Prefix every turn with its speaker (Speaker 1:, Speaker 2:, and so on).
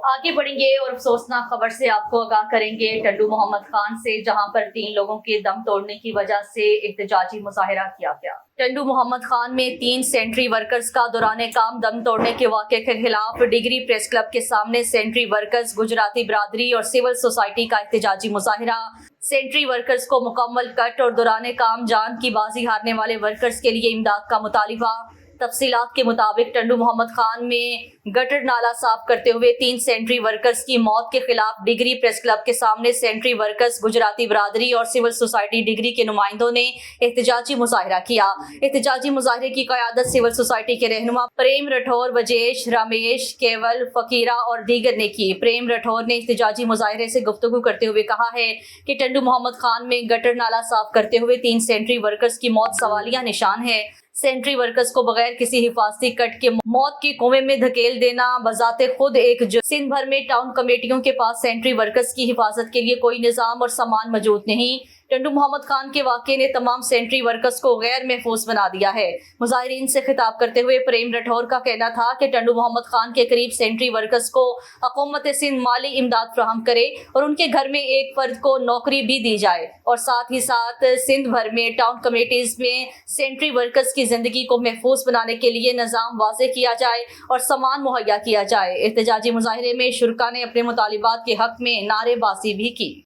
Speaker 1: आगे बढ़ेंगे और अफसोसनाक खबर से आपको आगाह करेंगे टंडू मोहम्मद खान से, जहां पर 3 लोगों के दम तोड़ने की वजह से एहतजाजी मुजाहिरा किया गया। टंडू मोहम्मद खान में 3 सेंट्री वर्कर्स का दौरान काम दम तोड़ने के वाक़े के खिलाफ डिग्री प्रेस क्लब के सामने सेंट्री वर्कर्स, गुजराती बरादरी और सिविल सोसाइटी का एहतजाजी मुजाहिरा। सेंट्री वर्कर्स को मुकम्मल कट और दौरान काम जान की बाजी हारने वाले वर्कर्स के लिए इमदाद का मुतालिबा। तफसीलात के मुताबिक टंडू मोहम्मद खान में गटर नाला साफ करते हुए 3 सेंट्री वर्कर्स की मौत के खिलाफ डिग्री प्रेस क्लब के सामने सेंट्री वर्कर्स, गुजराती बरादरी और सिविल सोसाइटी डिग्री के नुमाइंदों ने एहतजाजी मुजाहिरा किया। एहतजाजी मुजाहिरे की क़यादत सिविल सोसाइटी के रहनुमा प्रेम राठौर, वजेश, रमेश, केवल, फकीरा और दीगर ने की। प्रेम राठौर ने एहतजाजी मुजाहिरे से गुफ्तगू करते हुए कहा है कि टंडू मोहम्मद खान में गटर नाला साफ करते हुए 3 सेंट्री वर्कर्स की मौत सवालिया निशान है। सेंट्री वर्कर्स को बगैर किसी हिफाजती कट के मौत के कुएं में धकेल देना बजाते खुद एक सिंध भर में टाउन कमेटियों के पास सेंट्री वर्कर्स की हिफाजत के लिए कोई निजाम और सामान मौजूद नहीं। टंडू मोहम्मद खान के वाक़े ने तमाम सेंट्री वर्कर्स को गैर महफूज बना दिया है। मुजाहिरीन से खिताब करते हुए प्रेम राठौर का कहना था कि टंडू मोहम्मद खान के करीब सेंट्री वर्कर्स को हुकूमत सिंध माली इमदाद फराहम करे और उनके घर में एक फर्द को नौकरी भी दी जाए और साथ ही साथ सिंध भर में टाउन कमेटीज में सेंट्री वर्कर्स की जिंदगी को महफूज बनाने के लिए निज़ाम वाज़े किया जाए और सामान मुहैया किया जाए। एहतजाजी मुजाहिरे में शुरका ने अपने मुतालिबात के हक में नारेबाजी भी की।